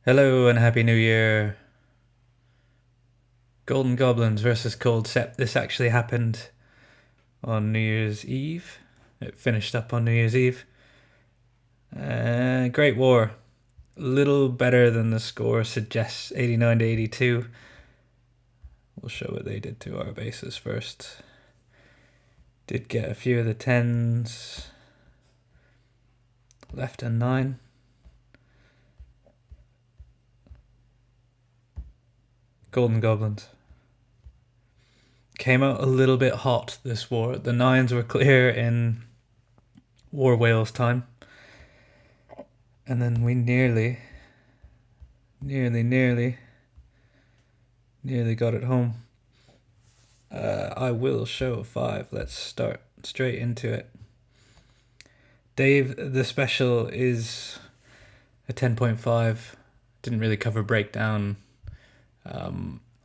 Hello and Happy New Year. Golden Goblins versus Cold Sept. This actually happened on New Year's Eve. It finished up on New Year's Eve. Great war. Little better than the score suggests, 89 to 82. We'll show what they did to our bases first. Did get a few of the 10s. Left a 9. Golden Goblins. Came out a little bit hot this war. The 9s were clear in War Wales time. And then we nearly got it home. I will show a 5. Let's start straight into it. Dave, the special is a 10.5. Didn't really cover breakdown.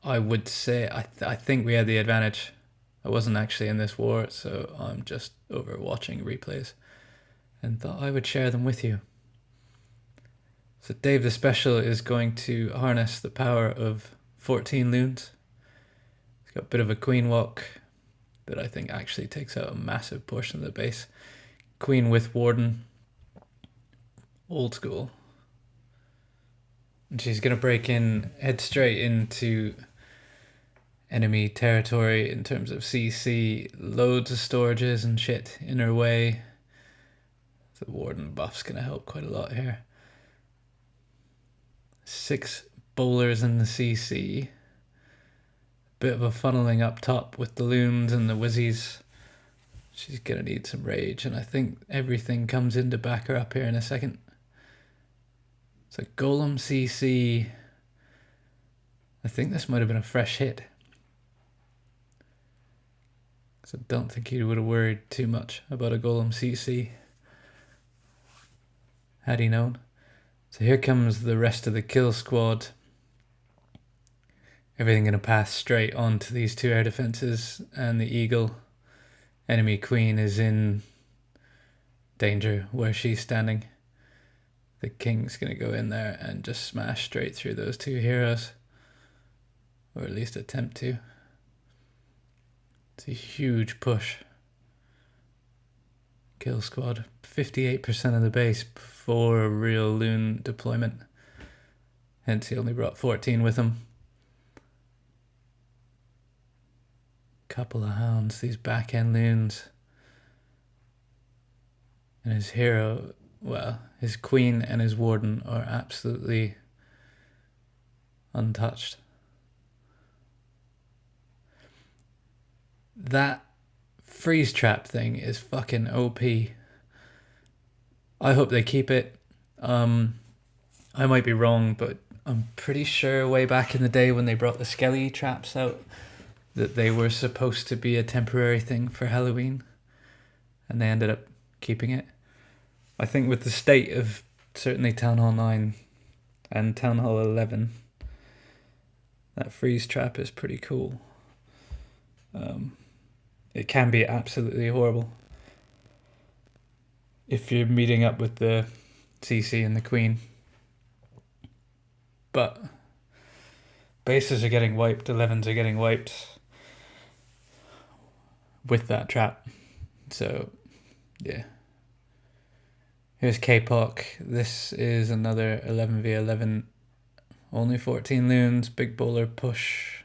I would say I think we had the advantage. I wasn't actually in this war, so I'm just over watching replays and thought I would share them with you. So Dave the Special is going to harness the power of 14 loons. He's got a bit of a queen walk that I think actually takes out a massive portion of the base. Queen with warden. Old school. And she's going to break in, head straight into enemy territory in terms of CC. Loads of storages and shit in her way. The warden buff's going to help quite a lot here. 6 bowlers in the CC. Bit of a funneling up top with the loons and the whizzies. She's gonna need some rage, and I think everything comes in to back her up here in a second. So Golem CC. I think this might have been a fresh hit. So I don't think he would have worried too much about a Golem CC had he known. So here comes the rest of the kill squad. Everything going to pass straight on to these 2 air defenses and the eagle. Enemy queen is in danger where she's standing. The king's going to go in there and just smash straight through those 2 heroes. Or at least attempt to. It's a huge push. Kill squad. 58% of the base for a real loon deployment. Hence he only brought 14 with him. Couple of hounds, these back end loons. And his hero, well, his queen and his warden are absolutely untouched. That freeze trap thing is fucking OP. I hope they keep it. I might be wrong, but I'm pretty sure way back in the day when they brought the skelly traps out that they were supposed to be a temporary thing for Halloween, and they ended up keeping it. I think with the state of certainly Town Hall 9 and Town Hall 11, that freeze trap is pretty cool. It can be absolutely horrible if you're meeting up with the CC and the queen. But bases are getting wiped, 11s are getting wiped with that trap. So, yeah. Here's K-Poc. This is another 11v11. Only 14 loons, big bowler push,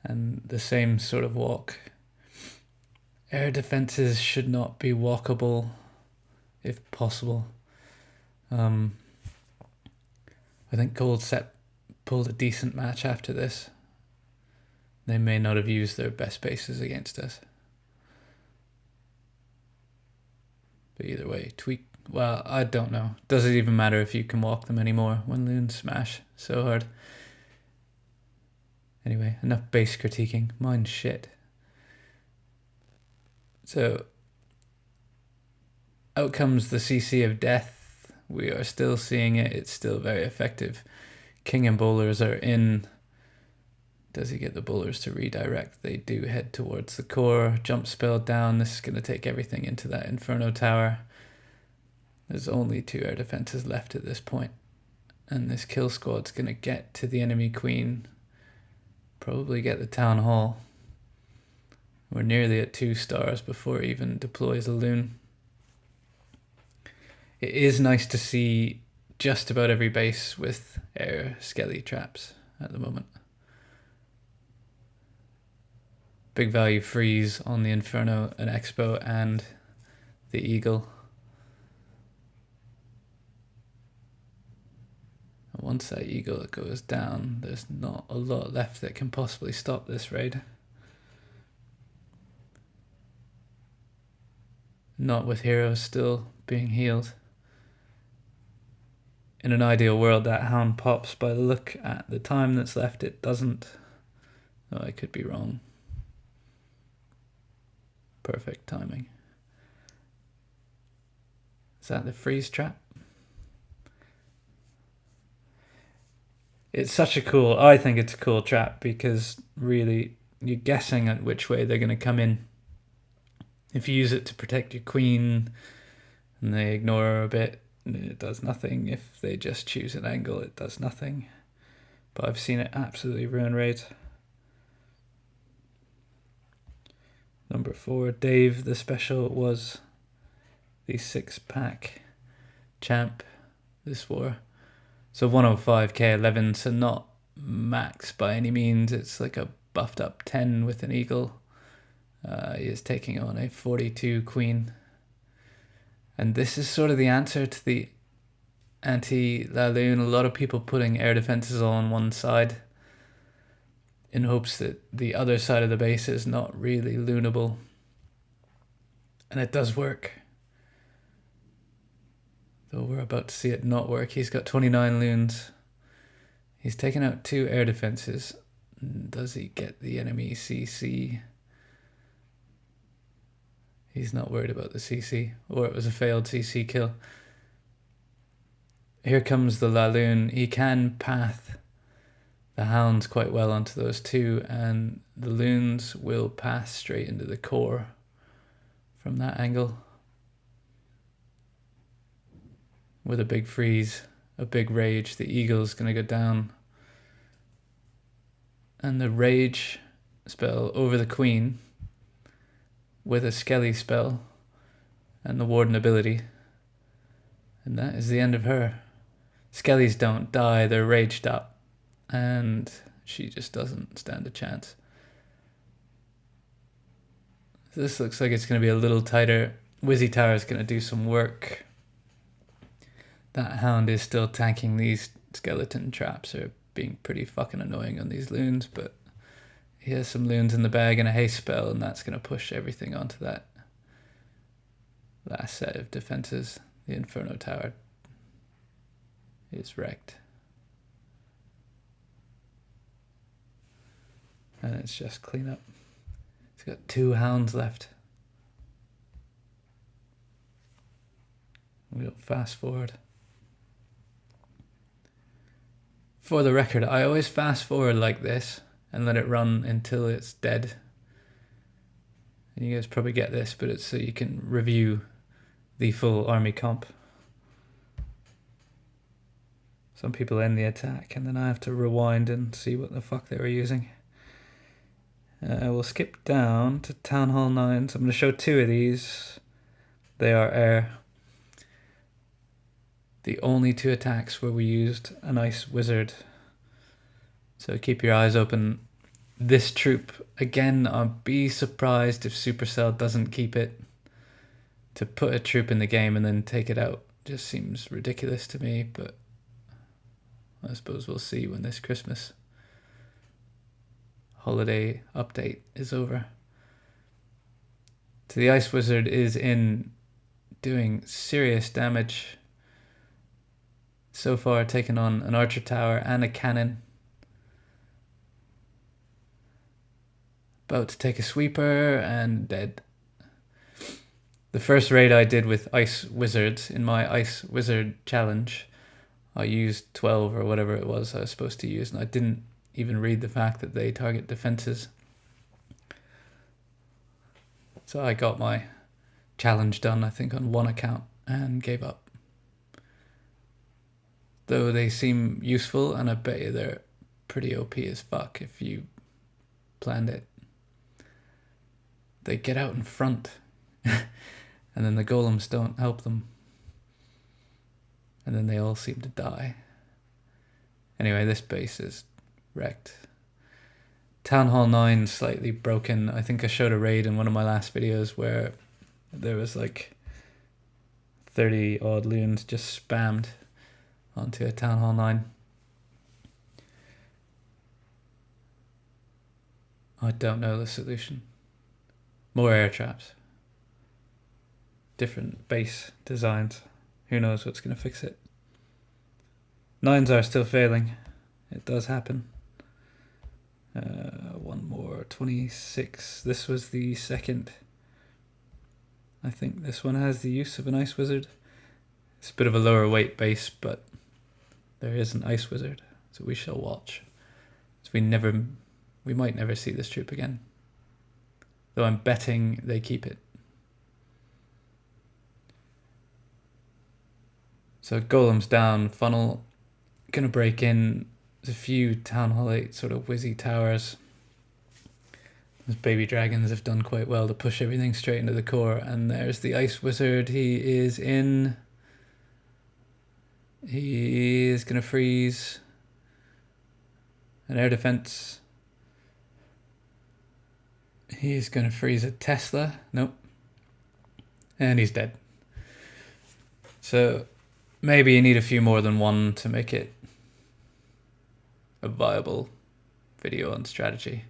and the same sort of walk. Air defenses should not be walkable, if possible. I think Cold Sept pulled a decent match after this. They may not have used their best bases against us. But either way, tweak. Well, I don't know. Does it even matter if you can walk them anymore when loons smash so hard? Anyway, enough base critiquing. Mine's shit. So, out comes the CC of death. We are still seeing it. It's still very effective. King and bowlers are in. Does he get the bowlers to redirect? They do head towards the core. Jump spell down. This is going to take everything into that Inferno Tower. There's only 2 air defenses left at this point. and this kill squad's going to get to the enemy queen, probably get the town hall. We're nearly at 2 stars before it even deploys a loon. It is nice to see just about every base with air skelly traps at the moment. Big value freeze on the Inferno and Expo and the Eagle. And once that Eagle goes down, there's not a lot left that can possibly stop this raid. Not with heroes still being healed. In an ideal world, that hound pops. By the look at the time that's left, it doesn't. Oh, I could be wrong. Perfect timing. Is that the freeze trap? It's such a cool, I think it's a cool trap because really you're guessing at which way they're going to come in. If you use it to protect your queen and they ignore her a bit, it does nothing. If they just choose an angle, it does nothing. But I've seen it absolutely ruin raids. Number 4, Dave, the special was the 6-pack champ this war. So 105k 11, so not max by any means. It's like a buffed up 10 with an eagle. He is taking on a 42 queen. And this is sort of the answer to the anti-Laloon. A lot of people putting air defenses on one side in hopes that the other side of the base is not really loonable. And it does work. Though we're about to see it not work. He's got 29 loons. He's taken out 2 air defenses. Does he get the enemy CC? He's not worried about the CC. Or it was a failed CC kill. Here comes the Laloon. He can path the hounds quite well onto those 2, and the loons will pass straight into the core from that angle. With a big freeze, a big rage, the eagle's going to go down. And the rage spell over the queen with a skelly spell and the warden ability. And that is the end of her. Skellies don't die, they're raged up. And she just doesn't stand a chance. This looks like it's going to be a little tighter. Wizzy Tower is going to do some work. That hound is still tanking these skeleton traps. Are being pretty fucking annoying on these loons, but he has some loons in the bag and a haste spell, and that's going to push everything onto that last set of defenses. The Inferno Tower is wrecked. And it's just clean up. It's got 2 hounds left. We'll fast forward. For the record, I always fast forward like this and let it run until it's dead. And you guys probably get this, but it's so you can review the full army comp. Some people end the attack and then I have to rewind and see what the fuck they were using. We'll skip down to Town Hall 9s. I'm going to show 2 of these. They are air. The only 2 attacks where we used an ice wizard. So keep your eyes open. This troop, again, I'll be surprised if Supercell doesn't keep it. To put a troop in the game and then take it out just seems ridiculous to me, but I suppose we'll see when this Christmas holiday update is over. So the ice wizard is in doing serious damage. So far taken on an archer tower and a cannon. About to take a sweeper and dead. The first raid I did with ice wizards in my ice wizard challenge, I used 12 or whatever it was I was supposed to use, and I didn't even read the fact that they target defenses. So I got my challenge done, I think, on 1 account and gave up. though they seem useful, and I bet you they're pretty OP as fuck if you planned it. They get out in front, and then the golems don't help them. And then they all seem to die. Anyway, this base is wrecked. Town Hall 9 slightly broken. I think I showed a raid in one of my last videos where there was like 30 odd loons just spammed onto a Town Hall 9. I don't know the solution. More air traps. Different base designs. Who knows what's going to fix it. 9s are still failing. It does happen. One more. 26. This was the second. I think this one has the use of an ice wizard. It's a bit of a lower weight base, but there is an ice wizard, so we shall watch. So we might never see this troop again. Though I'm betting they keep it. So golems down, funnel, gonna break in. There's a few Town Hall 8 sort of whizzy towers. Those baby dragons have done quite well to push everything straight into the core. And there's the ice wizard. He is in. He is gonna freeze. An air defense. He's gonna freeze a Tesla. Nope. And he's dead. So maybe you need a few more than one to make it a viable video on strategy.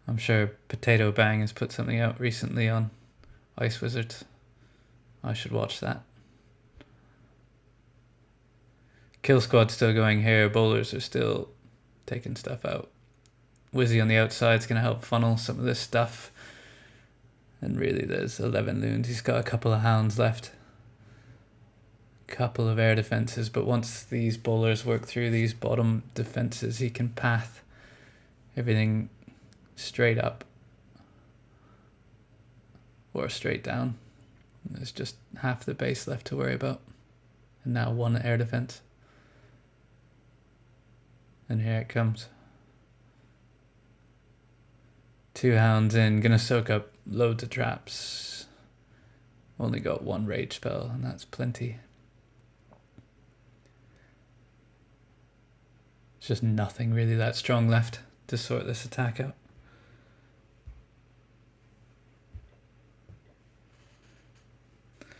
I'm sure Potato Bang has put something out recently on Ice Wizards. I should watch that. Kill Squad's still going here. Bowlers are still taking stuff out. Wizzy on the outside is going to help funnel some of this stuff. And really there's 11 loons. He's got a couple of hounds left. Couple of air defenses, but once these bowlers work through these bottom defenses, he can path everything straight up or straight down. There's just half the base left to worry about, and now one air defense. And here it comes. 2 hounds in, gonna soak up loads of traps. Only got 1 rage spell, and that's plenty. There's just nothing really that strong left to sort this attack out.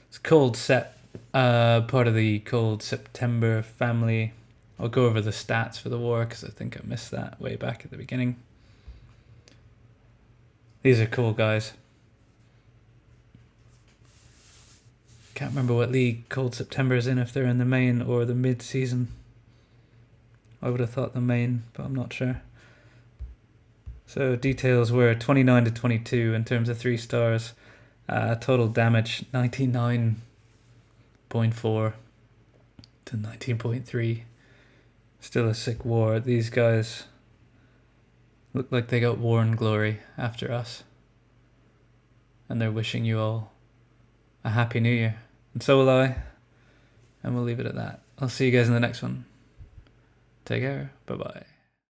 It's called Sept, part of the Cold September family. I'll go over the stats for the war because I think I missed that way back at the beginning. These are cool guys. Can't remember what league Cold September is in, if they're in the main or the mid-season. I would have thought the main, but I'm not sure. So details were 29 to 22 in terms of 3 stars. Total damage 99.4 to 19.3. Still a sick war. These guys look like they got war and glory after us. And they're wishing you all a happy new year. And so will I. And we'll leave it at that. I'll see you guys in the next one. Take care. Bye-bye.